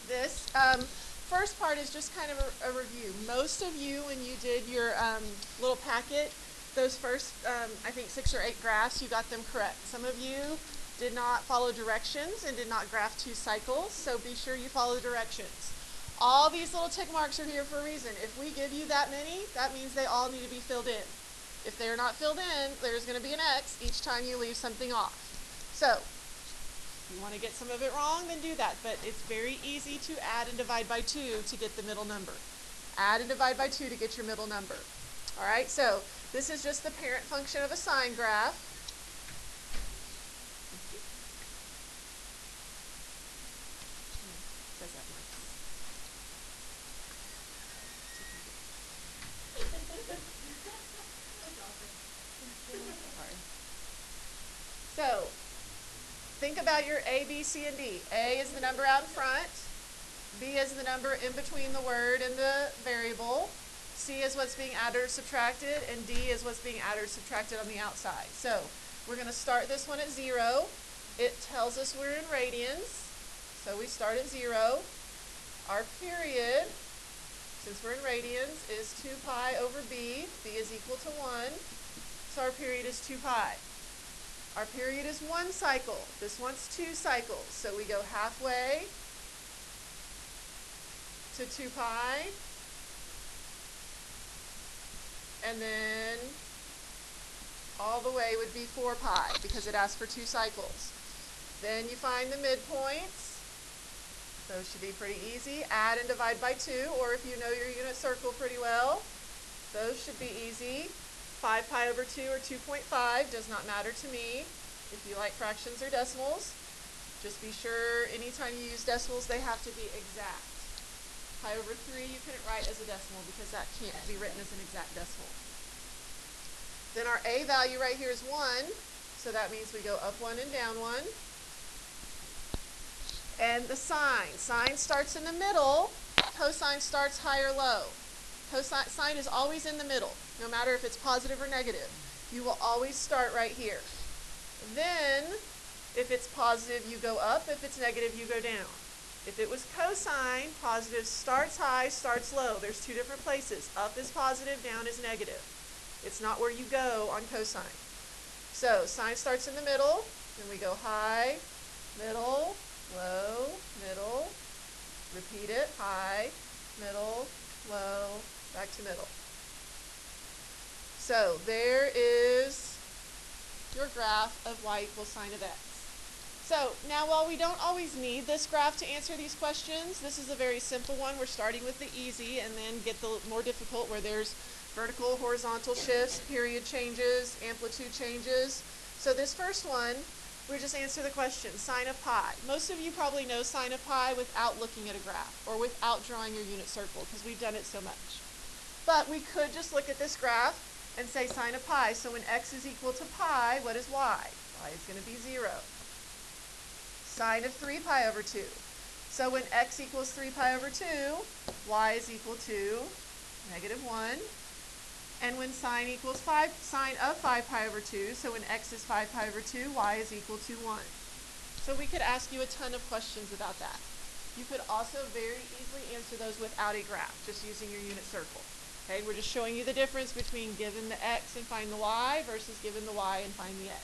this. First part is just kind of a review. Most of you, when you did your little packet, those first, I think 6 or 8 graphs, you got them correct. Some of you did not follow directions and did not graph 2 cycles, so be sure you follow the directions. All these little tick marks are here for a reason. If we give you that many, that means they all need to be filled in. If they're not filled in, there's going to be an X each time you leave something off. So, if you want to get some of it wrong, then do that. But it's very easy to add and divide by 2 to get the middle number. Add and divide by 2 to get your middle number. All right, so this is just the parent function of a sine graph. So, think about your A, B, C, and D. A is the number out in front. B is the number in between the word and the variable. C is what's being added or subtracted. And D is what's being added or subtracted on the outside. So, we're going to start this one at 0. It tells us we're in radians. So, we start at 0. Our period, since we're in radians, is 2 pi over B. B is equal to 1. So, our period is 2 pi. Our period is 1 cycle. This one's 2 cycles. So we go halfway to 2 pi. And then all the way would be 4 pi because it asks for 2 cycles. Then you find the midpoints. Those should be pretty easy. Add and divide by 2, or if you know your unit circle pretty well, those should be easy. 5 pi over 2 or 2.5 does not matter to me. If you like fractions or decimals, just be sure anytime you use decimals, they have to be exact. Pi over 3 you couldn't write as a decimal because that can't be written as an exact decimal. Then our A value right here is 1, so that means we go up 1 and down 1. And the sine. Sine starts in the middle. Cosine starts high or low. Sine is always in the middle, no matter if it's positive or negative. You will always start right here. Then, if it's positive, you go up. If it's negative, you go down. If it was cosine, positive starts high, starts low. There's 2 different places. Up is positive, down is negative. It's not where you go on cosine. So, sine starts in the middle. Then we go high, middle, low, middle. Repeat it. High, middle, low, back to middle. So there is your graph of y equals sine of x. So now while we don't always need this graph to answer these questions, this is a very simple one. We're starting with the easy and then get the more difficult where there's vertical, horizontal shifts, period changes, amplitude changes. So this first one, we just answer the question, sine of pi. Most of you probably know sine of pi without looking at a graph or without drawing your unit circle because we've done it so much. But we could just look at this graph and say sine of pi. So when x is equal to pi, what is y? Y is going to be 0. Sine of 3 pi over 2. So when x equals 3 pi over 2, y is equal to negative 1. And when sine equals sine of 5 pi over 2, so when x is 5 pi over 2, y is equal to 1. So we could ask you a ton of questions about that. You could also very easily answer those without a graph, just using your unit circle. Okay, we're just showing you the difference between given the x and find the y versus given the y and find the x.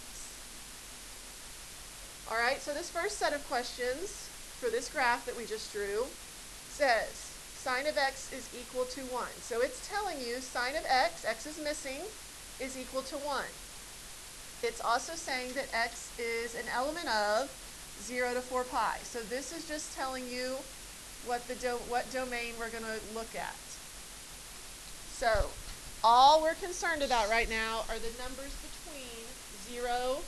All right, so this first set of questions for this graph that we just drew says sine of x is equal to 1. So it's telling you sine of x is missing, is equal to 1. It's also saying that x is an element of 0 to 4 pi. So this is just telling you what domain we're going to look at. So all we're concerned about right now are the numbers between 0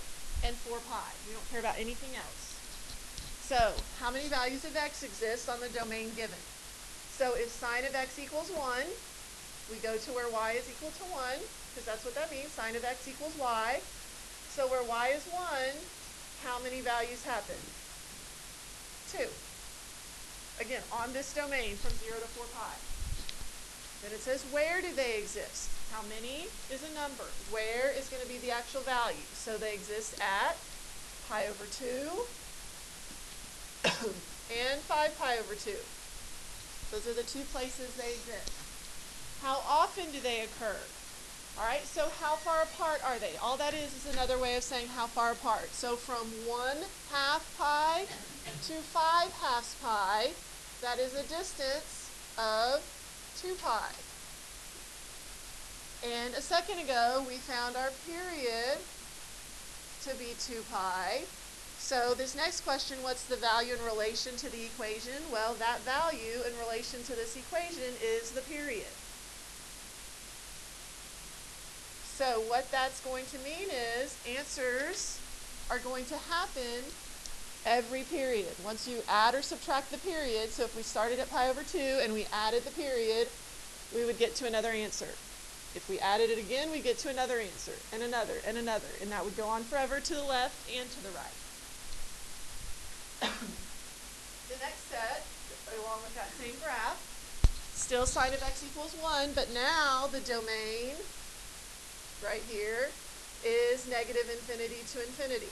and 4 pi. We don't care about anything else. So how many values of x exist on the domain given? So if sine of x equals 1, we go to where y is equal to 1, because that's what that means, sine of x equals y. So where y is 1, how many values happen? 2. Again, on this domain from 0 to 4 pi. Then it says, where do they exist? How many is a number. Where is going to be the actual value? So they exist at pi over 2 and 5 5 pi over 2. Those are the two places they exist. How often do they occur? All right, so how far apart are they? All that is another way of saying how far apart. So from 1/2 pi to 5/2 pi, that is a distance of 2 pi. And a second ago, we found our period to be 2 pi. So this next question, what's the value in relation to the equation? Well, that value in relation to this equation is the period. So what that's going to mean is answers are going to happen every period. Once you add or subtract the period, so if we started at pi over 2 and we added the period, we would get to another answer. If we added it again, we get to another answer, and another, and another, and that would go on forever to the left and to the right. The next set, along with that same graph, still sine of x equals 1, but now the domain right here is negative infinity to infinity.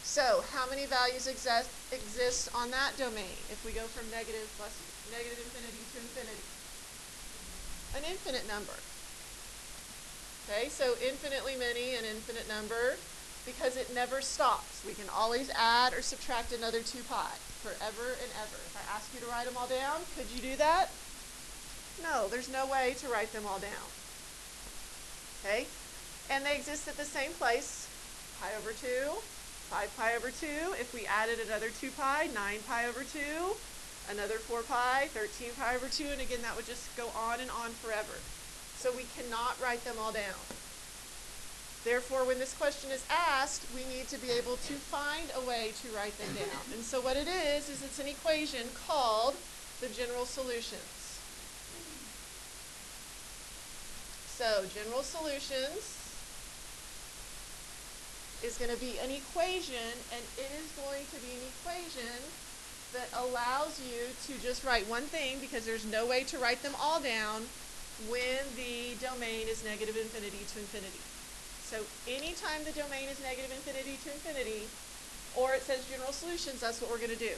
So how many values exist on that domain if we go from negative infinity to infinity? An infinite number. Okay, so infinitely many, an infinite number, because it never stops. We can always add or subtract another 2 pi forever and ever. If I ask you to write them all down, could you do that? No, there's no way to write them all down. Okay, and they exist at the same place, pi over 2, 5 pi over 2. If we added another 2 pi, 9 pi over 2, another 4 pi, 13 pi over 2, and again that would just go on and on forever. So we cannot write them all down. Therefore, when this question is asked, we need to be able to find a way to write them down. And so what it is it's an equation called the general solutions. So general solutions is going to be an equation, and it is going to be an equation that allows you to just write one thing, because there's no way to write them all down when the domain is negative infinity to infinity. So anytime the domain is negative infinity to infinity, or it says general solutions, that's what we're going to do.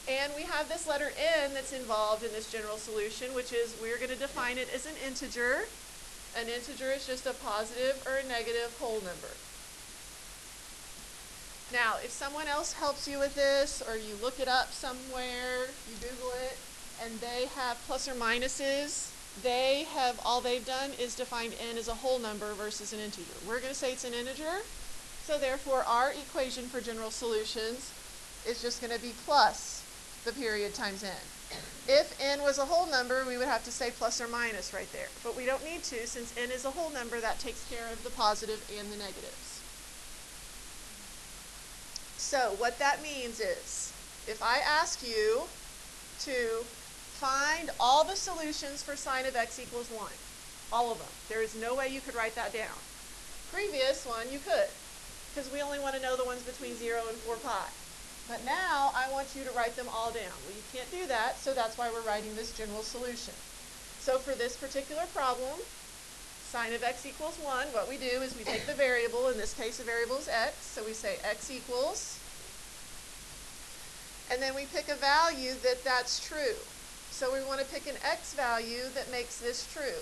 And we have this letter n that's involved in this general solution, which is we're going to define it as an integer. An integer is just a positive or a negative whole number. Now, if someone else helps you with this, or you look it up somewhere, you Google it, and they have plus or minuses, all they've done is defined n as a whole number versus an integer. We're going to say it's an integer, so therefore our equation for general solutions is just going to be plus the period times n. If n was a whole number, we would have to say plus or minus right there. But we don't need to, since n is a whole number, that takes care of the positive and the negatives. So what that means is, if I ask you to find all the solutions for sine of x equals 1, all of them, there is no way you could write that down. Previous one, you could, because we only want to know the ones between 0 and 4 pi. But now I want you to write them all down. Well, you can't do that, so that's why we're writing this general solution. So for this particular problem, sine of x equals 1, what we do is we take the variable, in this case the variable is x, so we say x equals, and then we pick a value that's true. So we want to pick an x value that makes this true.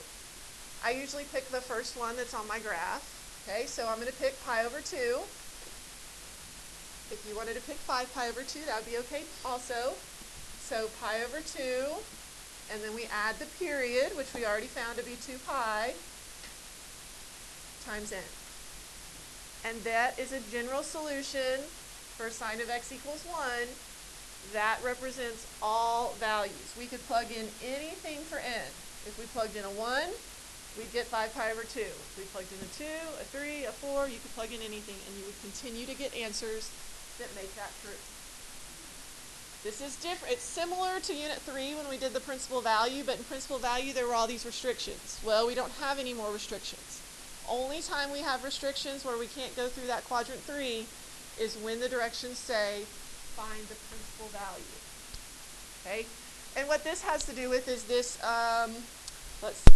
I usually pick the first one that's on my graph. Okay, so I'm going to pick pi over 2. If you wanted to pick 5 pi over 2, that would be okay also. So pi over 2, and then we add the period, which we already found to be 2 pi, times n. And that is a general solution for sine of x equals 1. That represents all values. We could plug in anything for n. If we plugged in a 1, we'd get 5 pi over 2. If we plugged in a 2, a 3, a 4, you could plug in anything, and you would continue to get answers that make that true. This is different. It's similar to Unit 3 when we did the principal value, but in principal value there were all these restrictions. Well, we don't have any more restrictions. Only time we have restrictions where we can't go through that quadrant 3 is when the directions say find the principal value. Okay? And what this has to do with is this, let's see.